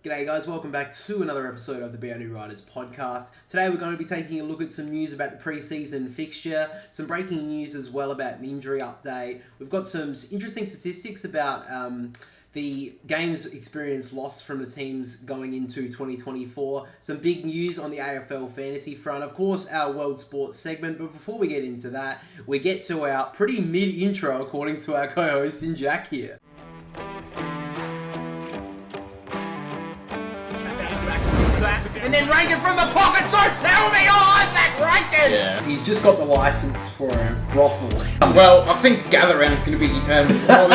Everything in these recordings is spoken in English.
G'day guys, welcome back to another episode of the Boundary Riders Podcast. Today we're going to be taking a look at some news about the pre-season fixture, some breaking news as well about an injury update. We've got some interesting statistics about the games experience lost from the teams going into 2024. Some big news on the AFL Fantasy front. Of course, our World Sports segment. But before we get into that, we get to our pretty mid-intro according to our co-host in Jack here. And then Rankin from the pocket, don't tell me, Isaac Rankin! Yeah. He's just got the license for a brothel. Well, I think Gather Round's going to be AFL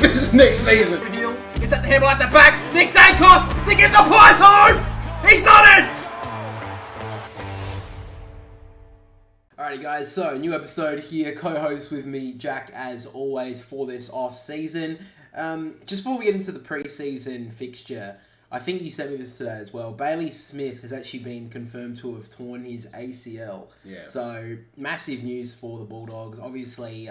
this next season. Gets at the handle at the back, Nick Dacos to get the pies home! He's done it! Alrighty guys, so new episode here, co-host with me, Jack, as always, for this off-season. Just before we get into the pre-season fixture, I think you sent me this today as well. Bailey Smith has actually been confirmed to have torn his ACL. Yeah. So, massive news for the Bulldogs. Obviously,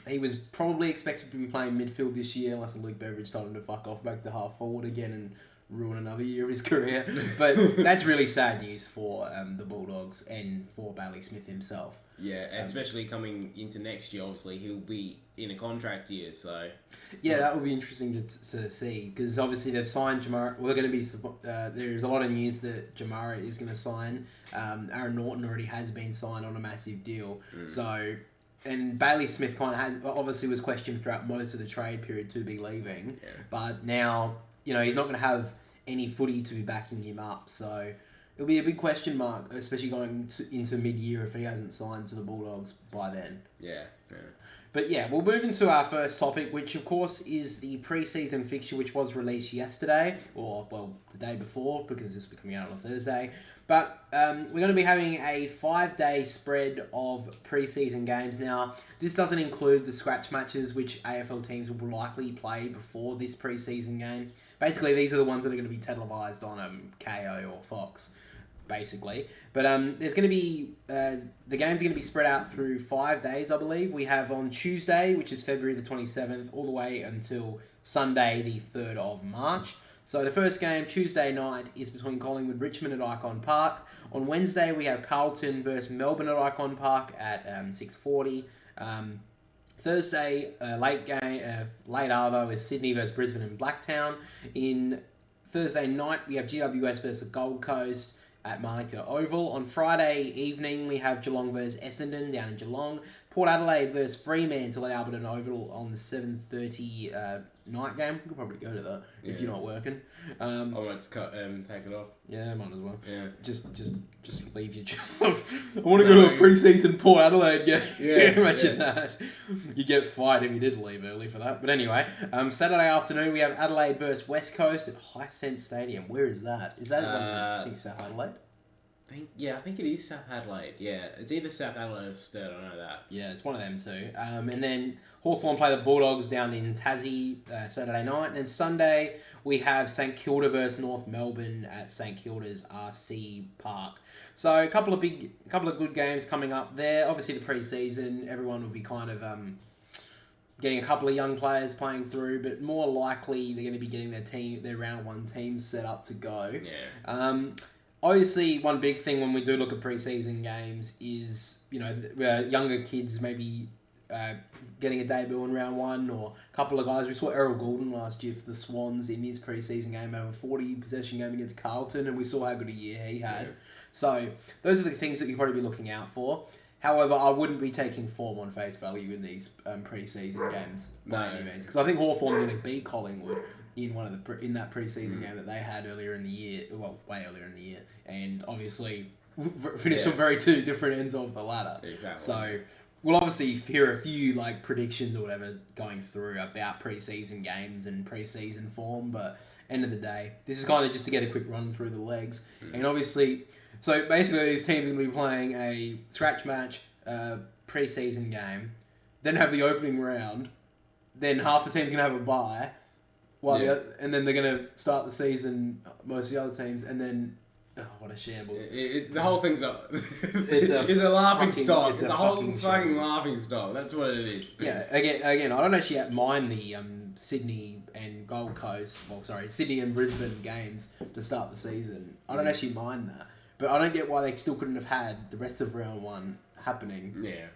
he was probably expected to be playing midfield this year, unless Luke Beveridge told him to fuck off back to half forward again and ruin another year of his career. But that's really sad news for the Bulldogs and for Bailey Smith himself. Yeah, especially coming into next year, obviously, he'll be in a contract year, so... Yeah, that will be interesting to see, because obviously they've signed Jamara. Well, they're going to be... there's a lot of news that Jamara is going to sign. Aaron Norton already has been signed on a massive deal. So... And Bailey Smith kind of has... Obviously was questioned throughout most of the trade period to be leaving. Yeah. But now, you know, he's not going to have any footy to be backing him up, so... It'll be a big question mark, especially going into mid-year if he hasn't signed to the Bulldogs by then. Yeah. But yeah, we'll move into our first topic, which of course is the pre-season fixture, which was released yesterday, or, well, the day before, because this will be coming out on a Thursday. But we're going to be having a 5-day spread of pre-season games. Now, this doesn't include the scratch matches, which AFL teams will likely play before this pre-season game. Basically, these are the ones that are going to be televised on KO or Fox, basically. But there's going to be... the games are going to be spread out through 5 days, I believe. We have on Tuesday, which is February the 27th, all the way until Sunday, the 3rd of March. So the first game, Tuesday night, is between Collingwood Richmond at Icon Park. On Wednesday, we have Carlton versus Melbourne at Icon Park at 6:40. Thursday, late Arvo is Sydney versus Brisbane and Blacktown. In Thursday night, we have GWS versus Gold Coast at Manuka Oval. On Friday evening, we have Geelong versus Essendon down in Geelong. Port Adelaide versus Fremantle at Alberton Oval on the 7:30 night game. You could probably go to that if you're not working. I won't take it off. Yeah, might as well. Yeah. Just leave your job. I want to go to a pre-season Port Adelaide game. Yeah. Imagine that. You get fired if you did leave early for that. But anyway, Saturday afternoon we have Adelaide versus West Coast at Hisense Stadium. Where is that? Is that I think South Adelaide? I think it is South Adelaide. Yeah, it's either South Adelaide or Sturt, I know that. Yeah, it's one of them too. And then Hawthorn play the Bulldogs down in Tassie Saturday night. And then Sunday we have St Kilda versus North Melbourne at St Kilda's RC Park. So a couple of good games coming up there. Obviously the pre-season, everyone will be kind of getting a couple of young players playing through, but more likely they're going to be getting their round one teams set up to go. Yeah. Obviously, one big thing when we do look at pre-season games is, you know, younger kids maybe getting a debut in round one, or a couple of guys. We saw Errol Goulden last year for the Swans in his pre-season game, had a 40-possession game against Carlton, and we saw how good a year he had. Yeah. So, those are the things that you'll probably be looking out for. However, I wouldn't be taking form on face value in these pre-season games by any means, because I think Hawthorn are going to beat Collingwood in that pre-season game that they had earlier in the year, way earlier in the year, and obviously finished on very two different ends of the ladder. Exactly. So we'll obviously hear a few predictions or whatever going through about pre-season games and pre-season form, but end of the day, this is kind of just to get a quick run through the legs. And obviously, so basically these teams are going to be playing a scratch match pre-season game, then have the opening round, then half the team's going to have a bye, and then they're going to start the season, most of the other teams, and then Oh, what a shambles. The whole thing's it's a laughing stock. It's a whole fucking laughing stock. That's what it is. Yeah, again, I don't actually mind the Sydney and Gold Coast, Sydney and Brisbane games to start the season. I don't actually mind that. But I don't get why they still couldn't have had the rest of round one happening. Yeah.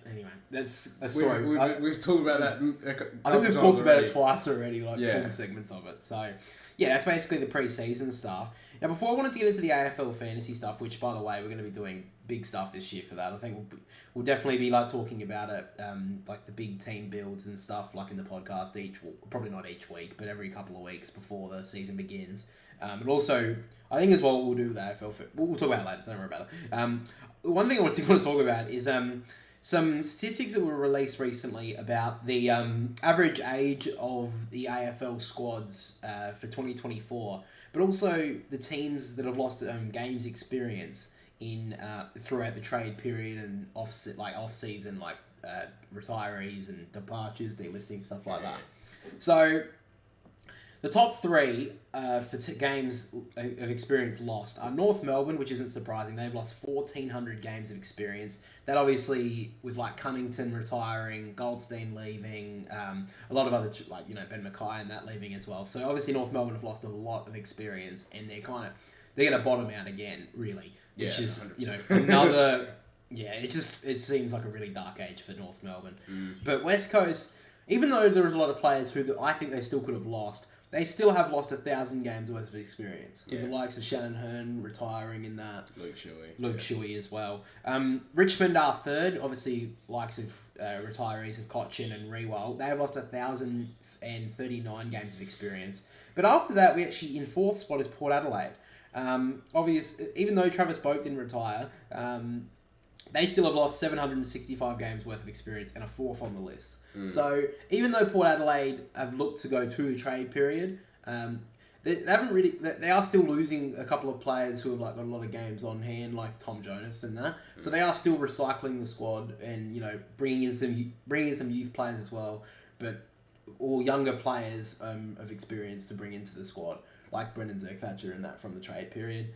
Anyway, that's a story. We've talked about that. I think we've talked about it twice already, full segments of it. So, yeah, that's basically the pre-season stuff. Now, before I wanted to get into the AFL Fantasy stuff, which, by the way, we're going to be doing big stuff this year for that. I think we'll definitely be talking about it, the big team builds and stuff, in the podcast probably not each week, but every couple of weeks before the season begins. And also, I think as well we'll do the AFL. We'll talk about it later. Don't worry about it. One thing I want to talk about is some statistics that were released recently about the average age of the AFL squads for 2024, but also the teams that have lost games experience in throughout the trade period and off season, retirees and departures, delisting, stuff like that. So the top three for games of experience lost are North Melbourne, which isn't surprising. They've lost 1,400 games of experience. That obviously, with Cunnington retiring, Goldstein leaving, a lot of other, Ben Mackay and that leaving as well. So obviously North Melbourne have lost a lot of experience, and they're going to bottom out again, really. Which is, 100%. Another... Yeah, it seems like a really dark age for North Melbourne. But West Coast, even though there was a lot of players who I think they still could have lost, they still have lost 1,000 games worth of experience. With the likes of Shannon Hearn retiring in that. Luke Shuey as well. Richmond are third. Obviously, likes of retirees of Cochin and Rewald. They have lost 1,039 games of experience. But after that, we actually, in fourth spot is Port Adelaide. Even though Travis Boak didn't retire, they still have lost 765 games worth of experience and are fourth on the list. So even though Port Adelaide have looked to go to a trade period, they haven't really. They are still losing a couple of players who have got a lot of games on hand, like Tom Jonas and that. So they are still recycling the squad and bringing in some youth players as well, or younger players of experience to bring into the squad, like Brendan Zerk-Thatcher and that from the trade period.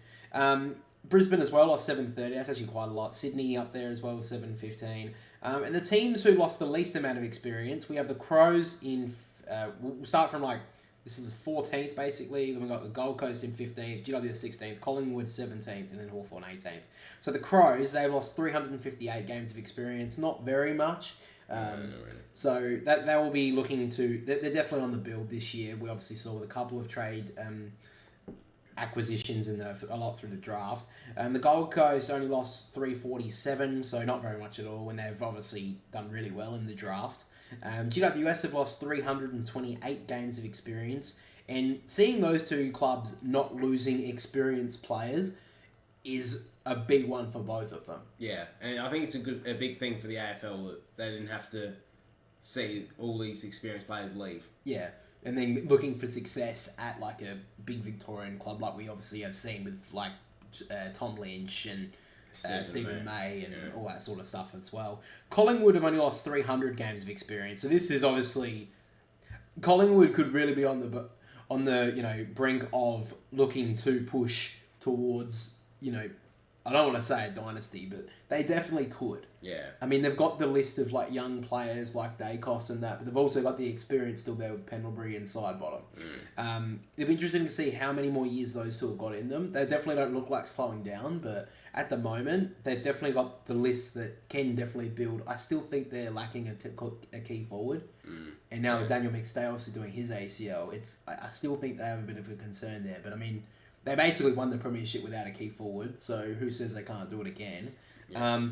Brisbane as well lost 730. That's actually quite a lot. Sydney up there as well, 715. And the teams who lost the least amount of experience, we have the Crows in... we'll start from this is 14th basically. Then we've got the Gold Coast in 15th, GWS 16th, Collingwood 17th, and then Hawthorn 18th. So the Crows, they've lost 358 games of experience. Not very much. No, really. So they will be looking to... They're definitely on the build this year. We obviously saw with a couple of trade... acquisitions and a lot through the draft. The Gold Coast only lost 347, so not very much at all, when they've obviously done really well in the draft. GWS have lost 328 games of experience, and seeing those two clubs not losing experienced players is a big one for both of them. Yeah, and I think it's a big thing for the AFL that they didn't have to see all these experienced players leave. Yeah. And then looking for success at a big Victorian club like we obviously have seen with Tom Lynch and Stephen May and all that sort of stuff as well. Collingwood have only lost 300 games of experience, so this is obviously Collingwood could really be on the brink of looking to push towards I don't want to say a dynasty, but they definitely could. Yeah. I mean, they've got the list of young players like Dacos and that, but they've also got the experience still there with Pendlebury and Sidebottom. It'll be interesting to see how many more years those two have got in them. They definitely don't look like slowing down, but at the moment, they've definitely got the list that can definitely build. I still think they're lacking a key forward. And now with Daniel McStay obviously doing his ACL, I still think they have a bit of a concern there. But I mean, they basically won the premiership without a key forward, so who says they can't do it again? Yeah.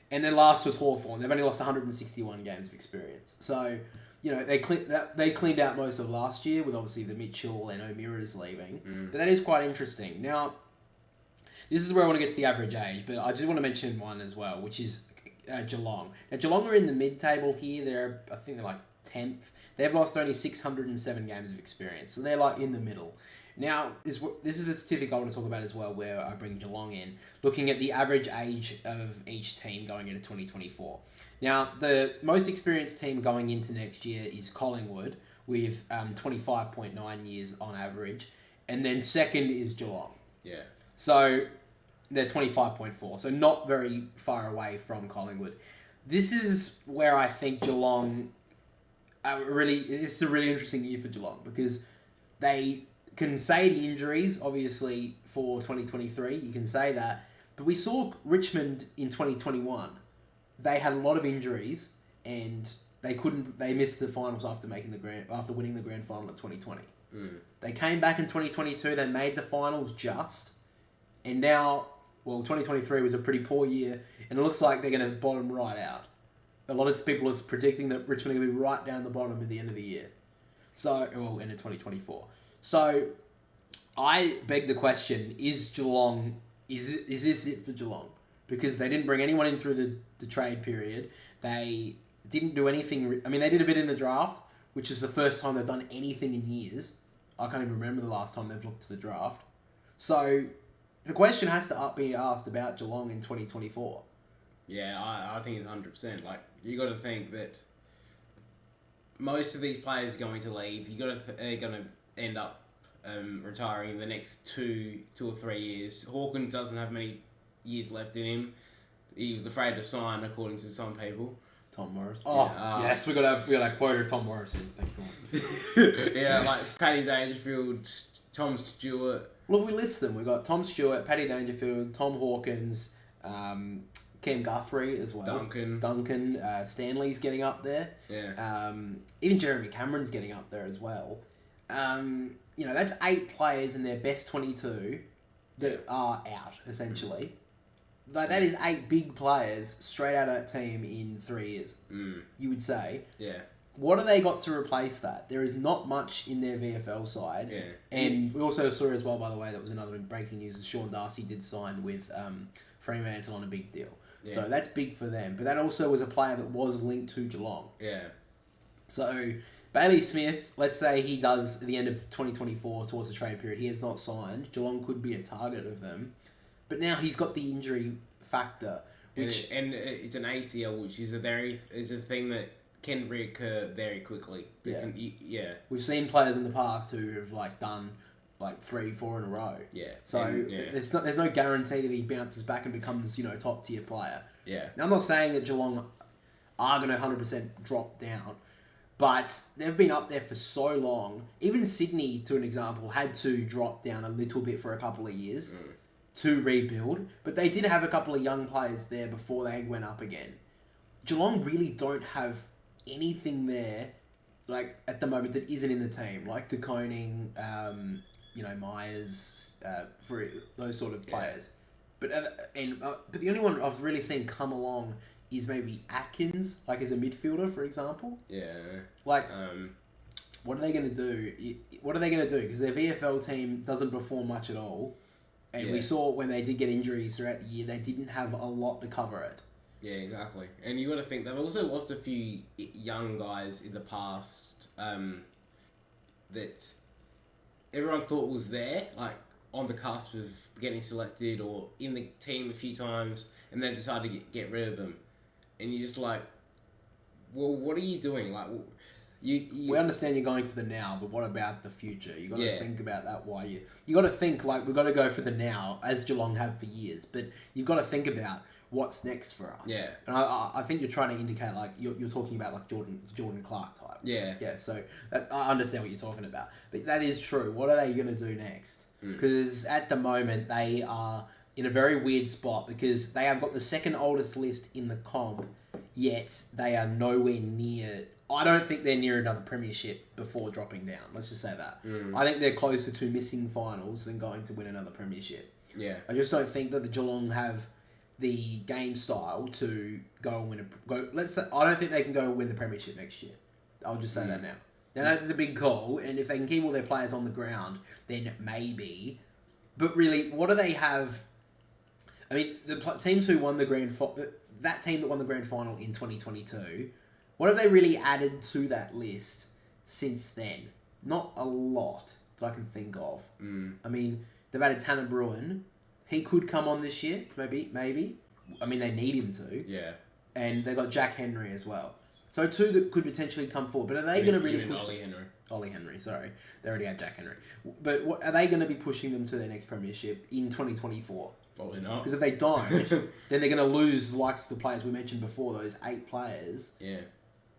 And then last was Hawthorn. They've only lost 161 games of experience. So, they cleaned out most of last year with obviously the Mitchell and O'Meara's leaving. But that is quite interesting. Now, this is where I want to get to the average age, but I just want to mention one as well, which is Geelong. Now, Geelong are in the mid-table here. I think they're 10th. They've lost only 607 games of experience, so they're in the middle. Now, this is the statistic I want to talk about as well, where I bring Geelong in, looking at the average age of each team going into 2024. Now, the most experienced team going into next year is Collingwood, with 25.9 years on average, and then second is Geelong. Yeah. So they're 25.4. So not very far away from Collingwood. This is where I think Geelong it's a really interesting year for Geelong because they can say the injuries, obviously, for 2023. You can say that. But we saw Richmond in 2021. They had a lot of injuries and they missed the finals after winning the grand final at 2020. They came back in 2022, they made the finals and now, 2023 was a pretty poor year, and it looks like they're going to bottom right out. A lot of people are predicting that Richmond are going to be right down the bottom at the end of the year. End of 2024. So, I beg the question, is Geelong, is this it for Geelong? Because they didn't bring anyone in through the trade period. They didn't do anything. They did a bit in the draft, which is the first time they've done anything in years. I can't even remember the last time they've looked to the draft. So, the question has to be asked about Geelong in 2024. Yeah, I think it's 100%. Like, you got to think that most of these players are going to leave. They're going to end up retiring in the next two or 3 years. Hawkins doesn't have many years left in him. He was afraid to sign, according to some people. Tom Morris. Yes, we got a quote of Tom Morrison. Yeah, like Paddy Dangerfield, Tom Stewart. Well, if we list them, we've got Tom Stewart, Paddy Dangerfield, Tom Hawkins, Cam Guthrie as well. Duncan. Stanley's getting up there. Yeah. Even Jeremy Cameron's getting up there as well. That's 8 players in their best 22 that are out, essentially. Like, that is 8 big players straight out of that team in 3 years, you would say. Yeah. What have they got to replace that? There is not much in their VFL side. Yeah. And we also saw as well, by the way, that was another breaking news, is Sean Darcy did sign with Fremantle on a big deal. Yeah. So that's big for them. But that also was a player that was linked to Geelong. Yeah. So Bailey Smith, let's say he does at the end of 2024 towards the trade period, he has not signed. Geelong could be a target of them. But now he's got the injury factor. Which and it's an ACL, which is a thing that can reoccur very quickly. We've seen players in the past who have done 3-4 in a row. Yeah. So there's no guarantee that he bounces back and becomes top tier player. Yeah. Now I'm not saying that Geelong are going to 100% drop down, but they've been up there for so long. Even Sydney, to an example, had to drop down a little bit for a couple of years to rebuild, but they did have a couple of young players there before they went up again. Geelong really don't have anything there, at the moment, that isn't in the team, like De Koning, Myers, for those sort of players. But the only one I've really seen come along is maybe Atkins, as a midfielder, for example. Yeah. What are they going to do? Because their VFL team doesn't perform much at all. And we saw when they did get injuries throughout the year, they didn't have a lot to cover it. Yeah, exactly. And you got to think, they've also lost a few young guys in the past that everyone thought was there, on the cusp of getting selected or in the team a few times, and they decided to get rid of them. And you're just like, well, what are you doing? We understand you're going for the now, but what about the future? You got to think about that. You got to think we've got to go for the now, as Geelong have for years. But you've got to think about what's next for us. Yeah. And I think you're trying to indicate you're talking about Jordan Clark type. Yeah. Yeah. So I understand what you're talking about, but that is true. What are they going to do next? Because at the moment they are in a very weird spot because they have got the second oldest list in the comp, yet they are nowhere near. I don't think they're near another premiership before dropping down. Let's just say that. I think they're closer to missing finals than going to win another premiership. Yeah. I just don't think that the Geelong have the game style to go and win I don't think they can go and win the premiership next year. I'll just say that now. Now that's a big call, and if they can keep all their players on the ground, then maybe. But really, what do they have? The teams who won that team that won the grand final in 2022. What have they really added to that list since then? Not a lot that I can think of. They've added Tanner Bruin. He could come on this year, maybe. They need him to. Yeah. And they got Jack Henry as well. So 2 that could potentially come forward. But are they going to really push... Ollie Henry, sorry. They already had Jack Henry. But are they going to be pushing them to their next premiership in 2024? Probably not. Because if they don't, then they're going to lose the likes of the players we mentioned before, those 8 players. Yeah.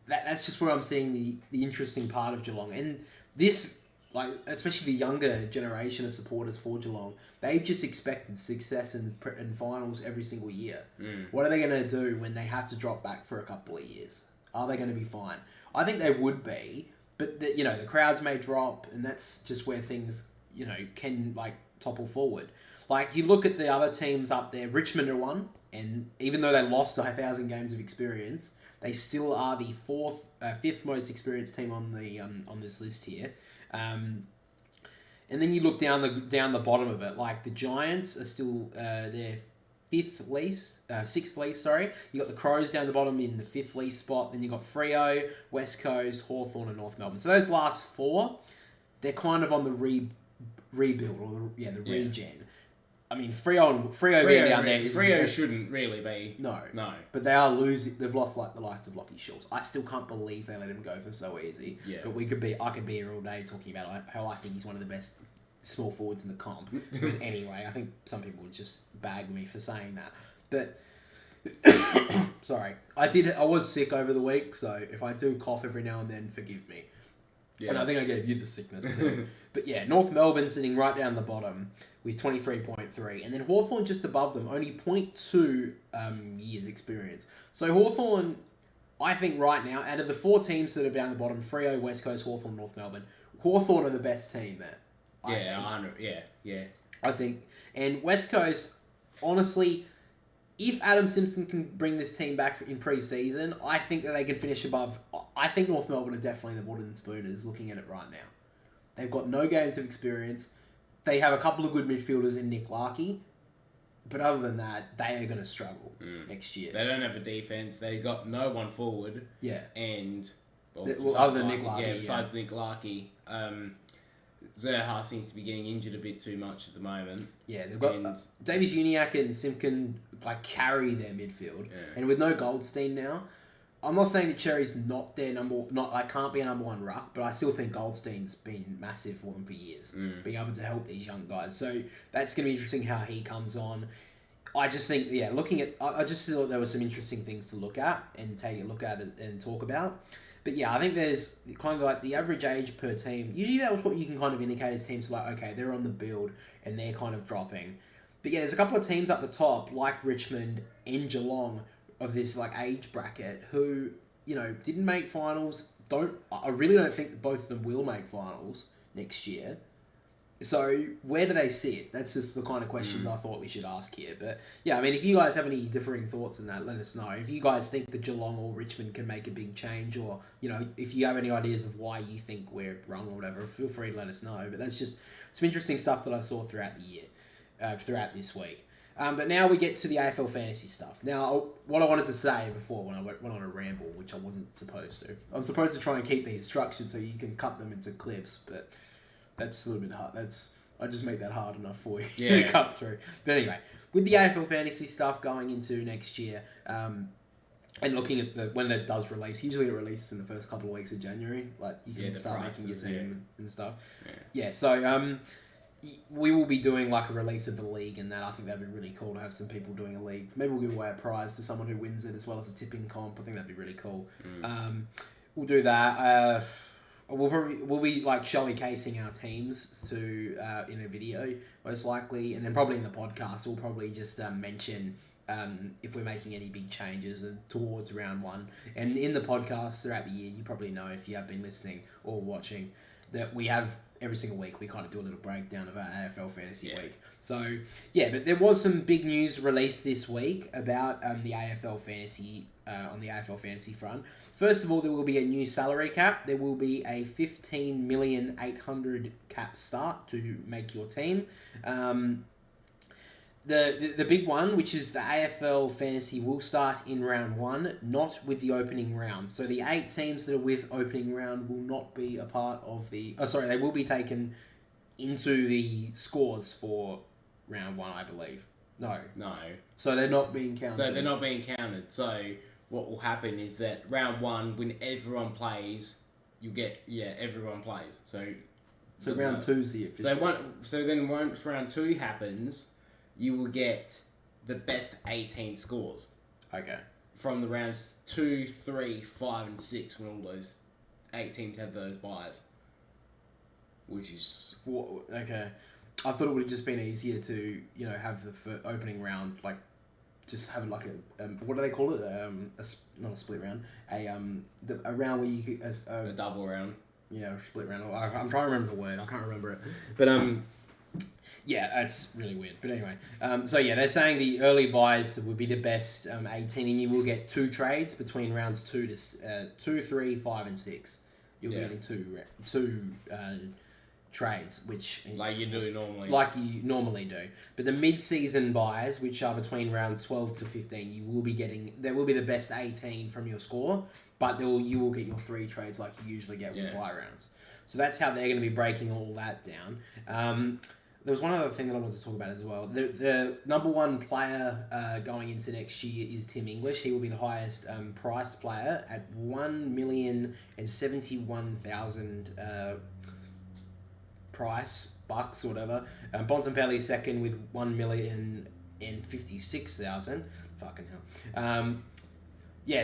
That's just where I'm seeing the interesting part of Geelong. And this, like, especially the younger generation of supporters for Geelong, they've just expected success in finals every single year. What are they going to do when they have to drop back for a couple of years? Are they going to be fine? I think they would be, but the crowds may drop, and that's just where things can like topple forward. Like you look at the other teams up there, Richmond are one, and even though they lost 1,000 games of experience, they still are the fifth most experienced team on the on this list here. And then you look down the bottom of it, like the Giants are still their sixth least. Sorry, you got the Crows down the bottom in the 5th least spot. Then you got Freo, West Coast, Hawthorn, and North Melbourne. So those last 4, they're kind of on the rebuild or the regen. I mean, Freo being down there. Freo shouldn't really be. No. But they are losing. They've lost like the likes of Lockie Schultz. I still can't believe they let him go for so easy. Yeah. But I could be here all day talking about how I think he's one of the best small forwards in the comp. But anyway, I think some people would just bag me for saying that. But sorry, I was sick over the week, so if I do cough every now and then, forgive me. Yeah. And I think I gave you the sickness too. But yeah, North Melbourne sitting right down the bottom with 23.3. And then Hawthorn just above them, only 0.2 years experience. So Hawthorn, I think right now, out of the 4 teams that are down the bottom, Freo, West Coast, Hawthorn, North Melbourne, Hawthorn are the best team there. I think. And West Coast, honestly, if Adam Simpson can bring this team back in pre-season, I think that they can finish above. I think North Melbourne are definitely the wooden spooners looking at it right now. They've got no games of experience. They have a couple of good midfielders in Nick Larkey. But other than that, they are going to struggle next year. They don't have a defence. They got no one forward. Yeah. And... other than Nick Larkey. Yeah, besides Nick Larkey. Zerha seems to be getting injured a bit too much at the moment. Yeah, they've got Davies Uniacke and Simpkin carry their midfield, and with no Goldstein now, I'm not saying that Cherry's not their can't be a number 1 ruck, but I still think Goldstein's been massive for them for years, being able to help these young guys. So that's going to be interesting how he comes on. I just think, I just thought there were some interesting things to look at and take a look at it and talk about. But yeah, I think there's kind of like the average age per team. Usually that was what you can kind of indicate as teams okay, they're on the build and they're kind of dropping. But yeah, there's a couple of teams up the top, like Richmond and Geelong, of this age bracket who, didn't make finals. I really don't think that both of them will make finals next year. So where do they sit? That's just the kind of questions I thought we should ask here. But yeah, I mean, if you guys have any differing thoughts on that, let us know. If you guys think that Geelong or Richmond can make a big change, or if you have any ideas of why you think we're wrong or whatever, feel free to let us know. But that's just some interesting stuff that I saw throughout the year, throughout this week. But now we get to the AFL Fantasy stuff. Now, what I wanted to say before when I went on a ramble, which I wasn't supposed to. I'm supposed to try and keep these structured so you can cut them into clips, but that's a little bit hard. I just make that hard enough for you to cut through. But anyway, with the AFL Fantasy stuff going into next year, and looking at when it does release, usually it releases in the first couple of weeks of January. You can start making your team and stuff. So we will be doing a release of the league, and that I think that'd be really cool to have some people doing a league. Maybe we'll give away a prize to someone who wins it as well as a tipping comp. I think that'd be really cool. We'll do that. We'll be showcasing our teams in a video most likely, and then probably in the podcast we'll probably just mention if we're making any big changes towards round 1. And in the podcast throughout the year, you probably know if you have been listening or watching that we have every single week we kind of do a little breakdown of our AFL Fantasy week. So yeah, but there was some big news released this week about the AFL Fantasy on the AFL Fantasy front. First of all, there will be a new salary cap. There will be a 15,800,000 cap start to make your team. The big one, which is the AFL Fantasy, will start in round 1, not with the opening round. So the 8 teams that are with opening round will not be a part of the... they will be taken into the scores for round 1, I believe. No. No. So they're not being counted. So what will happen is that round 1, when everyone plays, you get everyone plays. So round 2's the official. So then once round 2 happens, you will get the best 18 scores. Okay. From the rounds 2, 3, 5, and 6, when all those 8 teams have those buys. Which is... Okay. I thought it would have just been easier to, have the opening round, like, just have like a... what do they call it? Not a split round. A round where you could... a double round. Yeah, a split round. I'm trying to remember the word. I can't remember it. But, yeah, that's really weird. But anyway, they're saying the early buys would be the best 18, and you will get 2 trades between rounds 2, 3, 5, and 6. You'll be getting two trades, which like you do normally. Like you normally do. But the mid-season buys, which are between rounds 12 to 15, you will be getting. There will be the best 18 from your score, but you will get your 3 trades like you usually get with buy rounds. So that's how they're going to be breaking all that down. There was one other thing that I wanted to talk about as well. The number 1 player going into next year is Tim English. He will be the highest priced player at $1,071,000 price, bucks or whatever. Bontempelli second with $1,056,000. Fucking hell.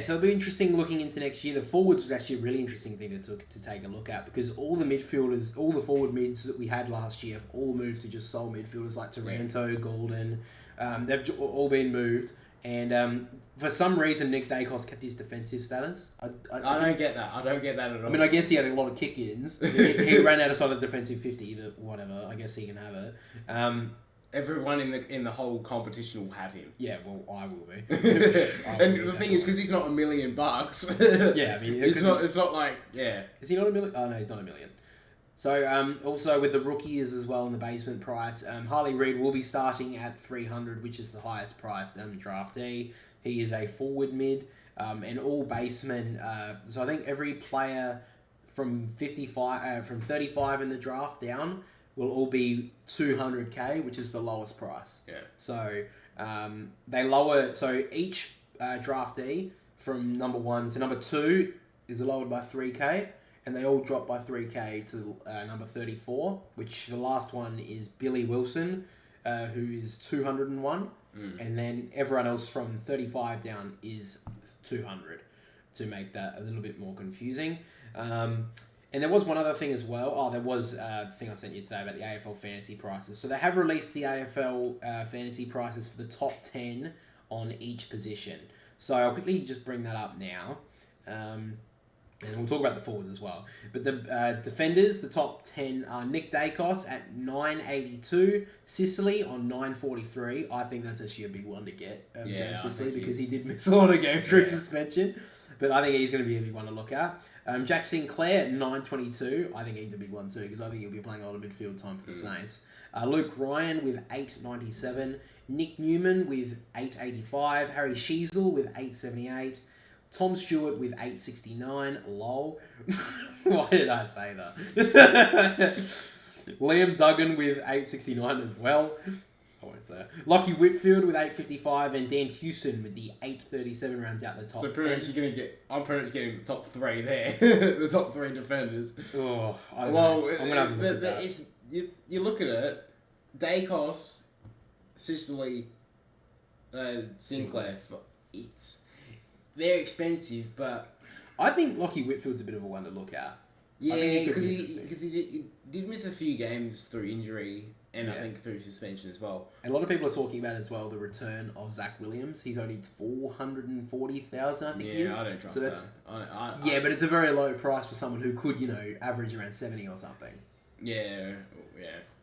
So it'll be interesting looking into next year. The forwards was actually a really interesting thing to take a look at, because all the midfielders, all the forward mids that we had last year have all moved to just sole midfielders like Taranto, Golden. They've all been moved. And for some reason, Nick Dacos kept his defensive status. I don't get that. I don't get that at all. I mean, I guess he had a lot of kick-ins. he ran out of sort of defensive 50, but whatever. I guess he can have it. Everyone in the whole competition will have him. Yeah, well, I will be. And the thing is, because he's not $1 million. Yeah, I mean, it's not like Is he not $1 million? Oh no, he's not $1 million. So also with the rookies as well in the basement price, Harley Reid will be starting at 300, which is the highest priced draftee. He is a forward mid, and all basemen. So I think every player from 35 in the draft down will all be 200k, which is the lowest price. Yeah. So they lower. So each draftee from number 1 to number 2 is lowered by 3k, and they all drop by 3k to number 34. Which the last one is Billy Wilson, who is 201, and then everyone else from 35 down is 200, to make that a little bit more confusing. And there was one other thing as well. There was a thing I sent you today about the AFL Fantasy prices. So they have released the AFL Fantasy prices for the top 10 on each position. So I'll quickly just bring that up now. And we'll talk about the forwards as well. But the defenders, the top 10 are Nick Dacos at 982, Sicily on 943. I think that's actually a big one to get, James Sicily, because he did miss a lot of games through suspension. But I think he's going to be a big one to look at. Jack Sinclair at 922. I think he's a big one too, because I think he'll be playing a lot of midfield time for the Saints. Luke Ryan with 897. Nick Newman with 885. Harry Sheasel with 878. Tom Stewart with 869. Lol. Why did I say that? Liam Duggan with 869 as well. I won't say it. Lockie Whitfield with 855, and Dan Houston with the 837 rounds out the top. So pretty much I'm pretty much getting the top 3 there. The top 3 defenders. Oh, I don't know. I'm gonna have a look at that. You look at it, Dacos, Sicily, Sinclair. They're expensive, but I think Lockie Whitfield's a bit of a one to look at. Yeah, because he did miss a few games through injury. And I think through suspension as well. And a lot of people are talking about as well the return of Zach Williams. He's only 440,000, I think he is. Yeah, I don't trust that. But it's a very low price for someone who could, average around 70 or something. Yeah.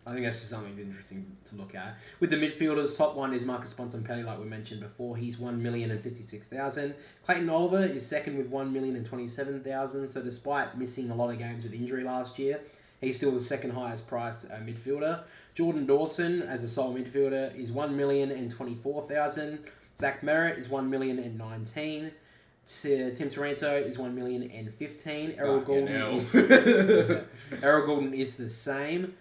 I think that's just something interesting to look at. With the midfielders, top one is Marcus Bontempelli, like we mentioned before. He's 1,056,000. Clayton Oliver is second with 1,027,000. So despite missing a lot of games with injury last year, he's still the second highest priced midfielder. Jordan Dawson, as a sole midfielder, is 1,024,000. Zach Merritt is 1,019,000. Tim Taranto is 1,015,000. Errol Gordon is the same.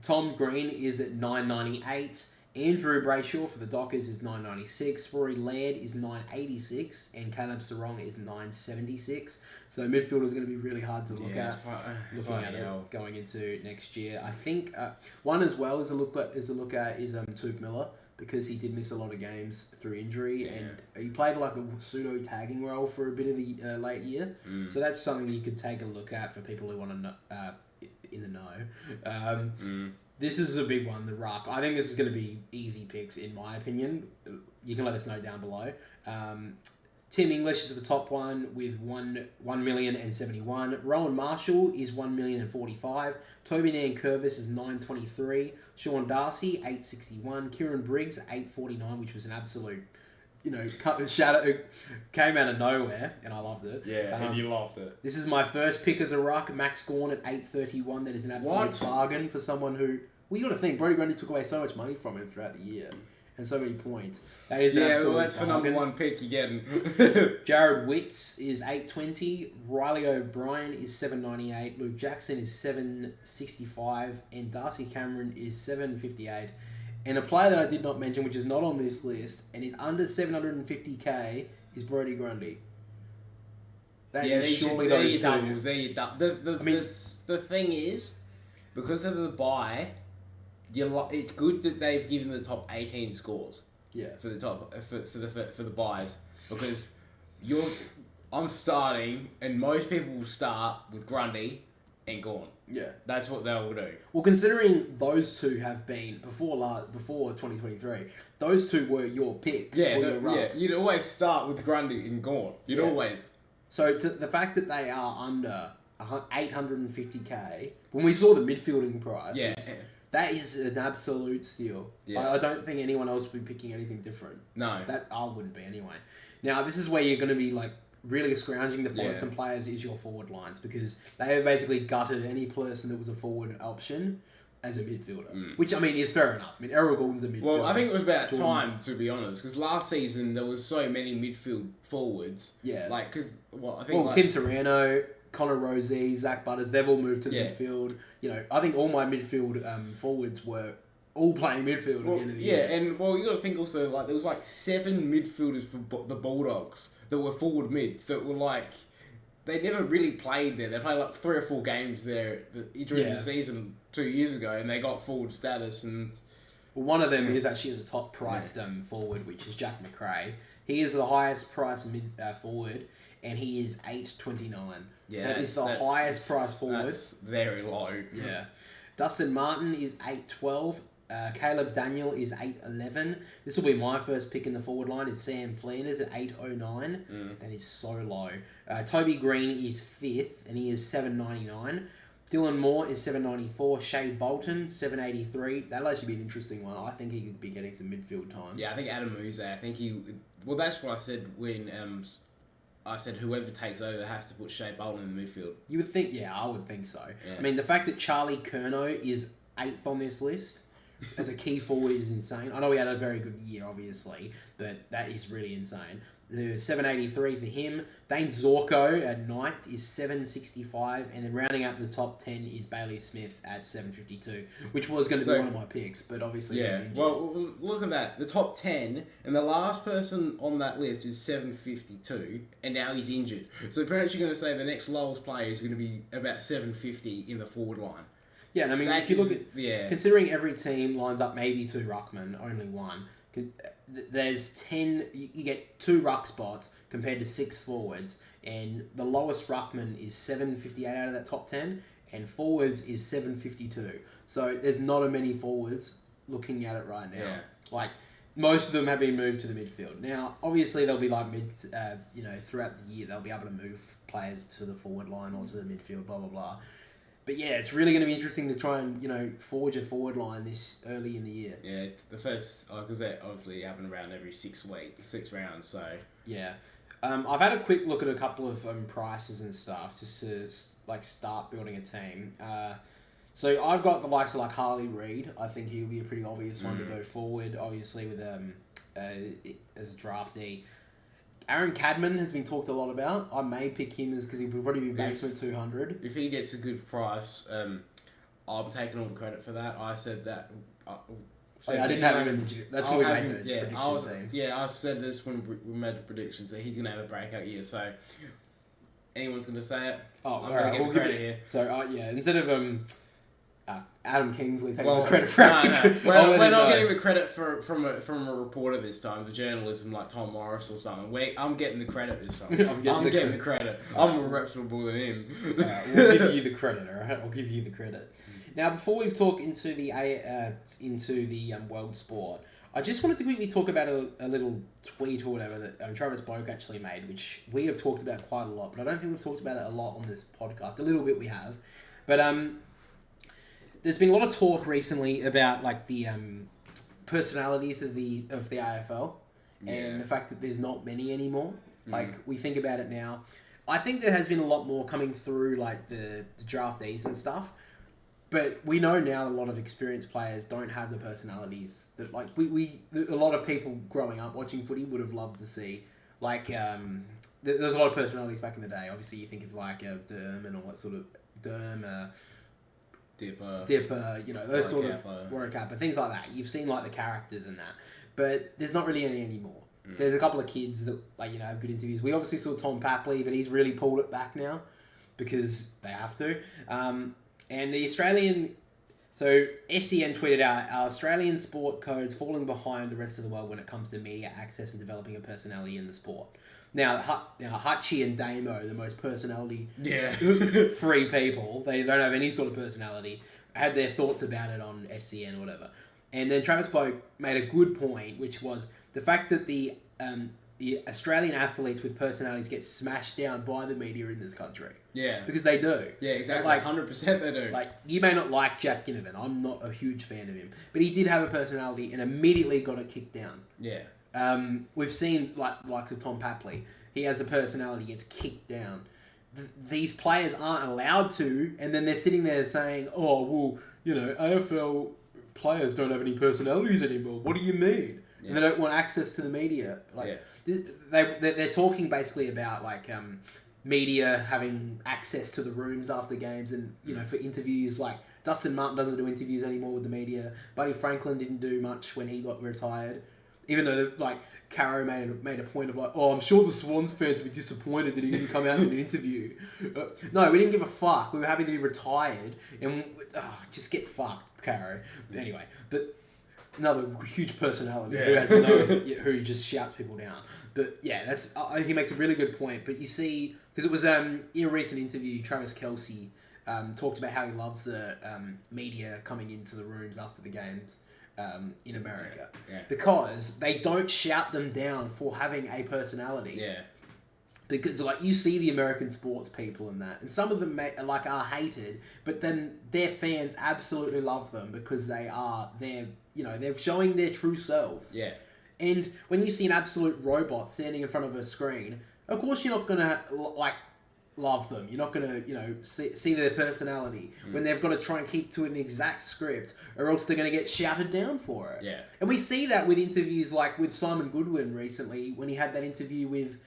Tom Green is at 998, Andrew Brayshaw for the Dockers is 996. Rory Laird is 986. And Caleb Sarong is 976. So midfield is going to be really hard to look at. Looking at it going into next year. I think one as well is a look at is Touk Miller, because he did miss a lot of games through injury, and he played like a pseudo tagging role for a bit of the late year. So that's something you could take a look at for people who want to know, in the know. This is a big one, the ruck. I think this is going to be easy picks, in my opinion. You can let us know down below. Tim English is the top one with 1,071,071. Rowan Marshall is 1,045,000. Toby Nankervis is 923. Sean Darcy 861. Kieran Briggs 849, which was an absolute, shadow, came out of nowhere, and I loved it. Yeah, and you loved it. This is my first pick as a ruck. Max Gawn at 831. That is an absolute bargain for someone who, well, you got to think, Brodie Grundy took away so much money from him throughout the year. And so many points. That is an absolute that's the number one pick you're getting. Jared Witts is 820. Riley O'Brien is 798. Luke Jackson is 765. And Darcy Cameron is 758. And a player that I did not mention, which is not on this list, and is under 750k, is Brodie Grundy. That is surely those two. Doubles. There you double. The thing is, because of the bye, it's good that they've given the top 18 scores. Yeah. For the top for the buys, because I'm starting, and most people will start with Grundy and Gawn. Yeah. That's what they'll do. Well, considering those two have been before 2023, those two were your picks. Yeah, your rucks. You'd always start with Grundy and Gawn. You'd always. So the fact that they are under 850k, when we saw the midfielding price, that is an absolute steal. Yeah. I don't think anyone else would be picking anything different. No. That I wouldn't be anyway. Now, this is where you're going to be like really scrounging to find some players is your forward lines, because they have basically gutted any person that was a forward option as a midfielder. Which, I mean, is fair enough. I mean, Errol Gould's a midfielder. Well, I think it was about time, to be honest, because last season there was so many midfield forwards. Yeah. Like, because, Tim Torano, Connor Rosey, Zach Butters, they've all moved to the midfield. I think all my midfield forwards were all playing midfield at the end of the year. Yeah, and you got to think also, like, there was like 7 midfielders for the Bulldogs that were forward mids that were like, they never really played there. They played like 3 or 4 games there during the season 2 years ago, and they got forward status. And one of them is actually the top priced forward, which is Jack McRae. He is the highest priced mid forward, and he is 829. Yeah, that is the highest price forward. That's very low. Yeah. Dustin Martin is 812. Caleb Daniel is 811. This will be my first pick in the forward line. Is Sam Flanders at 809. That is so low. Toby Green is 5th, and he is 799. Dylan Moore is 794. Shea Bolton 783. That'll actually be an interesting one. I think he could be getting some midfield time. Yeah, I think Adam Muse. I think he. Well, that's what I said when I said whoever takes over has to put Shea Bolton in the midfield. You would think, I would think so. Yeah. I mean, the fact that Charlie Curnow is 8th on this list as a key forward is insane. I know he had a very good year, obviously, but that is really insane. The 783 for him. Dane Zorko at 9th is 765, and then rounding out the top 10 is Bailey Smith at 752, which was going to be one of my picks, but obviously he's injured. Well, look at that. The top 10, and the last person on that list is 752, and now he's injured. So apparently you're going to say the next lowest player is going to be about 750 in the forward line. Yeah, and I mean, if you look at... Considering every team lines up maybe 2 ruckmen, only 1... There's 10... You get 2 ruck spots compared to 6 forwards, and the lowest ruckman is 758 out of that top 10, and forwards is 752. So there's not a many forwards looking at it right now. Yeah. Like, most of them have been moved to the midfield. Now, obviously, they'll be like throughout the year, they'll be able to move players to the forward line or to the midfield, blah, blah, blah. But yeah, it's really going to be interesting to try and, forge a forward line this early in the year. Yeah, it's the first, because they obviously happen around every 6 rounds, so. Yeah. I've had a quick look at a couple of prices and stuff just to, start building a team. So I've got the likes of, Harley Reid. I think he'll be a pretty obvious one to go forward, obviously, with as a draftee. Aaron Cadman has been talked a lot about. I may pick him because he would probably be basement 200. If he gets a good price, I'm taking all the credit for that. I said that I didn't have him in the gym. That's when we made those prediction things. Yeah, I said this when we made the predictions that he's going to have a breakout year. So, anyone's going to say it? I'm going to get the credit here. So, instead of Adam Kingsley taking the credit for we're not getting the credit from a reporter this time, the journalism like Tom Morris or something. I'm getting the credit this time. I'm getting the credit. I'm more reputable than him. We'll give you the credit, alright? I'll give you the credit. Now, before we talk into the world sport, I just wanted to quickly talk about a little tweet or whatever that Travis Boak actually made, which we have talked about quite a lot, but I don't think we've talked about it a lot on this podcast. A little bit we have, but there's been a lot of talk recently about like the personalities of the AFL and the fact that there's not many anymore. Like we think about it now, I think there has been a lot more coming through like the draftees and stuff. But we know now a lot of experienced players don't have the personalities that like a lot of people growing up watching footy would have loved to see. Like there's a lot of personalities back in the day. Obviously, you think of like Derm and all that sort of Dipper, you know, those sort of Warwick Kappa, things like that. You've seen like the characters and that, but there's not really any anymore. There's a couple of kids that like have good interviews. We obviously saw Tom Papley, but he's really pulled it back now because they have to. And the Australian, so SEN tweeted out, our Australian sport code's falling behind the rest of the world when it comes to media access and developing a personality in the sport. Now Hutchie and Damo, the most personality-free people, they don't have any sort of personality, had their thoughts about it on SEN or whatever. And then Travis Boak made a good point, which was the fact that the Australian athletes with personalities get smashed down by the media in this country. Yeah. Because they do. Yeah, exactly. Like, 100% they do. Like, you may not like Jack Ginnivan. I'm not a huge fan of him. But he did have a personality and immediately got it kicked down. Yeah. We've seen, like to Tom Papley, he has a personality, it's kicked down. These players aren't allowed to, and then they're sitting there saying, oh, well, AFL players don't have any personalities anymore. What do you mean? Yeah. And they don't want access to the media. They're talking basically about, media having access to the rooms after games and, for interviews. Like, Dustin Martin doesn't do interviews anymore with the media. Buddy Franklin didn't do much when he got retired. Even though, Caro made a point of I'm sure the Swans fans would be disappointed that he didn't come out in an interview. No, we didn't give a fuck. We were happy that he retired. And, just get fucked, Caro. Anyway, but another huge personality who just shouts people down. But, yeah, he makes a really good point. But you see, because it was in a recent interview, Travis Kelce talked about how he loves the media coming into the rooms after the games. In America, because they don't shout them down for having a personality. Yeah, because you see the American sports people and that, and some of them are hated, but then their fans absolutely love them because they're showing their true selves. Yeah, and when you see an absolute robot standing in front of a screen, of course you're not gonna love them. You're not going to, see their personality when they've got to try and keep to an exact script or else they're going to get shouted down for it. Yeah. And we see that with interviews like with Simon Goodwin recently when he had that interview with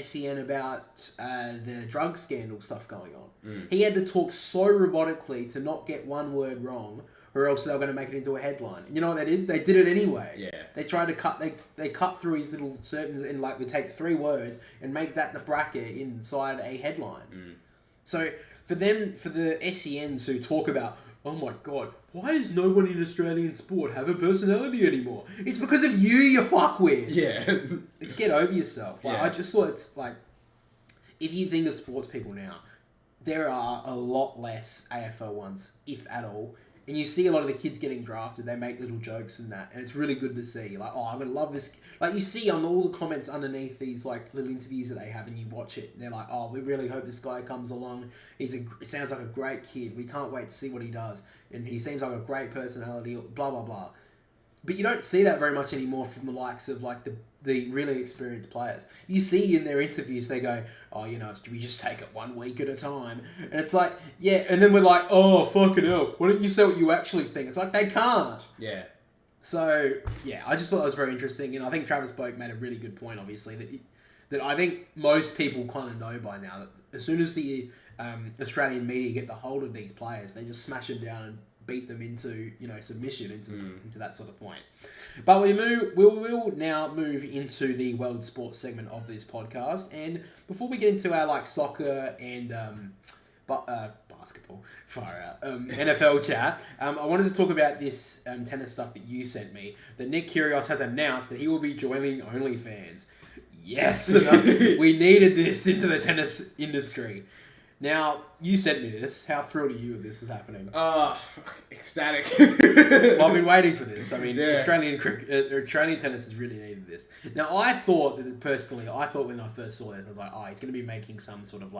SEN about the drug scandal stuff going on. He had to talk so robotically to not get one word wrong or else they were going to make it into a headline. And you know what they did? They did it anyway. Yeah. They tried to cut. They cut through his little certain and they take 3 words and make that the bracket inside a headline. So for the SEN to talk about, oh my god, why does no one in Australian sport have a personality anymore? It's because of you fuckwit. Yeah. It's get over yourself. I just thought it's if you think of sports people now, there are a lot less AFL ones, if at all. And you see a lot of the kids getting drafted, they make little jokes and that, and it's really good to see. I'm going to love this. You see on all the comments underneath these, little interviews that they have, and you watch it, and they're like, we really hope this guy comes along. It sounds like a great kid. We can't wait to see what he does. And he seems like a great personality, blah, blah, blah. But you don't see that very much anymore from the likes of, the really experienced players. You see in their interviews, they go, we just take it 1 week at a time. And it's and then we're like, oh, fucking hell, why don't you say what you actually think? It's they can't. Yeah. So, yeah, I just thought that was very interesting. And I think Travis Boak made a really good point, obviously, that I think most people kind of know by now that as soon as the Australian media get the hold of these players, they just smash them down and beat them into submission into that sort of point. But we will now move into the world sports segment of this podcast, and before we get into our soccer and basketball, far out, NFL chat, I wanted to talk about this tennis stuff that you sent me. That Nick Kyrgios has announced that he will be joining OnlyFans. Yes, we needed this into the tennis industry. Now, you sent me this. How thrilled are you that this is happening? Ecstatic. Well, I've been waiting for this. I mean, Australian tennis has really needed this. Now, I thought when I first saw this, I was like, he's going to be making some sort of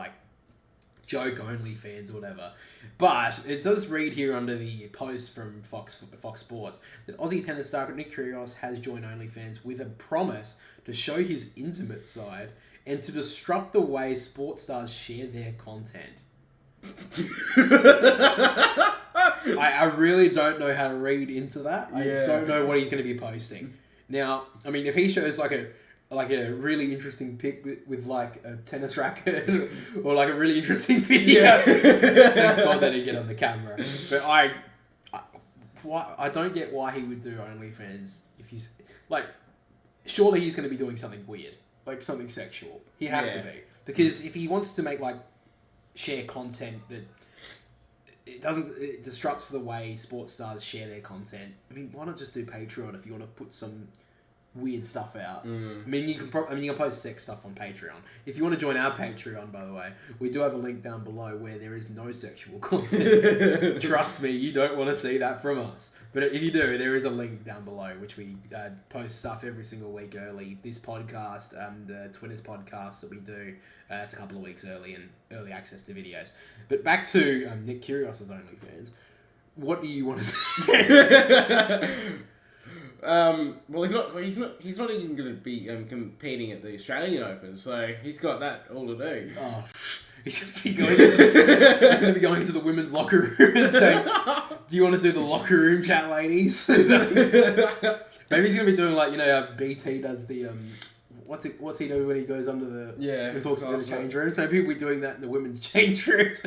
joke OnlyFans or whatever. But it does read here under the post from Fox Sports that Aussie tennis star Nick Kyrgios has joined OnlyFans with a promise to show his intimate side and to disrupt the way sports stars share their content. I really don't know how to read into that. I don't know what he's going to be posting. Now, I mean, if he shows a really interesting pic with a tennis racket or a really interesting video, thank God that he'd get on the camera. But I don't get why he would do OnlyFans if he's surely he's going to be doing something weird. Something sexual. He'd have to be. Because if he wants to make, share content that it disrupts the way sports stars share their content, I mean, why not just do Patreon if you want to put some weird stuff out? I mean, you can post sex stuff on Patreon. If you want to join our Patreon, by the way, we do have a link down below where there is no sexual content. Trust me, you don't want to see that from us. But if you do, there is a link down below, which we post stuff every single week early. This podcast, the Twitters podcast that we do, it's a couple of weeks early and early access to videos. But back to Nick Kyrgios' OnlyFans. What do you want to say? Well, he's not even going to be competing at the Australian Open, so he's got that all to do. Oh, he's going to be going into the women's locker room and saying, "Do you want to do the locker room chat, ladies?" Maybe he's going to be doing BT does the what's he do when he goes under the and talks into the change rooms. Maybe he'll be doing that in the women's change rooms.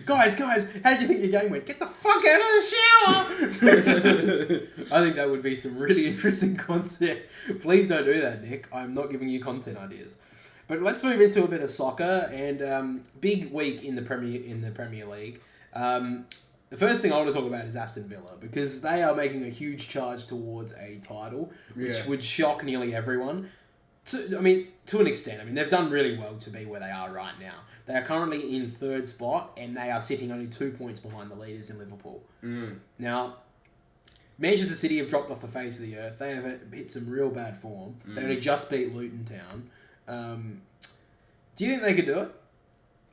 Guys, how did you think your game went? Get the fuck out of the shower! I think that would be some really interesting content. Please don't do that, Nick. I'm not giving you content ideas. But let's move into a bit of soccer and big week in the Premier League. The first thing I want to talk about is Aston Villa because they are making a huge charge towards a title, which would shock nearly everyone. To an extent. I mean, they've done really well to be where they are right now. They are currently in third spot, and they are sitting only 2 points behind the leaders in Liverpool. Now, Manchester City have dropped off the face of the earth. They have hit some real bad form. They only just beat Luton Town. Do you think they could do it?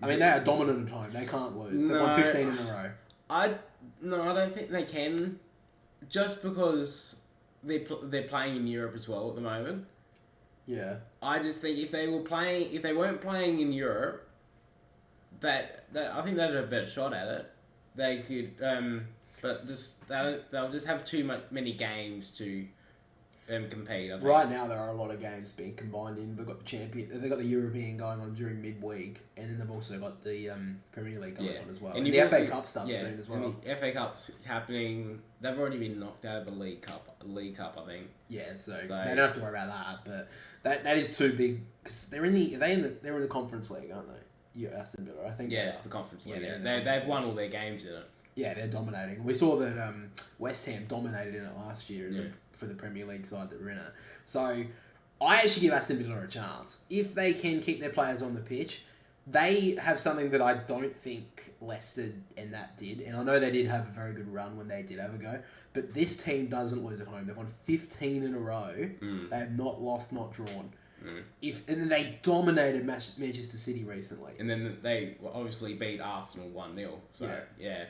I mean, they are dominant at home. They can't lose. They've won 15 in a row. I don't think they can, just because they're playing in Europe as well at the moment. Yeah. I just think if they weren't playing in Europe, that I think they'd have a better shot at it. They could, but they'll just have many games to compete. I think. Right now, there are a lot of games being combined in. They've got the European going on during midweek, and then they've also got the Premier League going on as well. And the FA Cup starts soon as well. And the FA Cup's happening. They've already been knocked out of the League Cup, I think. Yeah, so they don't have to worry about that. But that is too big because they're in the Conference League, aren't they? Yeah, Aston Villa. I think. Yeah, it's the Conference League. Yeah, they've won all their games in it. Yeah, they're dominating. We saw that West Ham dominated in it last year for the Premier League side that were in it. So I actually give Aston Villa a chance. If they can keep their players on the pitch, they have something that I don't think Leicester and that did. And I know they did have a very good run when they did have a go. But this team doesn't lose at home. They've won 15 in a row. They have not lost, not drawn. And then they dominated Manchester City recently. And then they obviously beat Arsenal 1-0. So, yeah.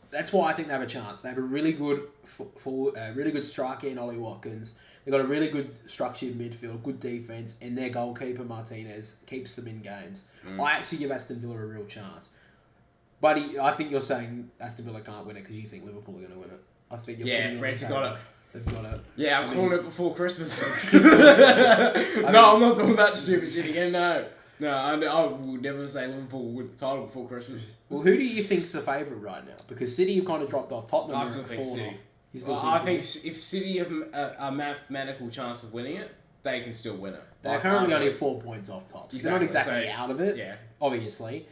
That's why I think they have a chance. They have a really good really good striker in Ollie Watkins. They've got a really good structured midfield, good defence, and their goalkeeper, Martinez, keeps them in games. I actually give Aston Villa a real chance. Buddy, I think you're saying Aston Villa can't win it because you think Liverpool are going to win it. I think Red's got it. They've got it. Yeah, I'm calling it before Christmas. No, I'm not doing that stupid shit again, no. No, I will never say Liverpool will win the title before Christmas. Well, who do you think's the favourite right now? Because City have kind of dropped off. Tottenham I are still think fallen City. off. You still I think think if City have a mathematical chance of winning it, they can still win it. They're currently only 4 points off top. So they're not exactly out of it, yeah. obviously.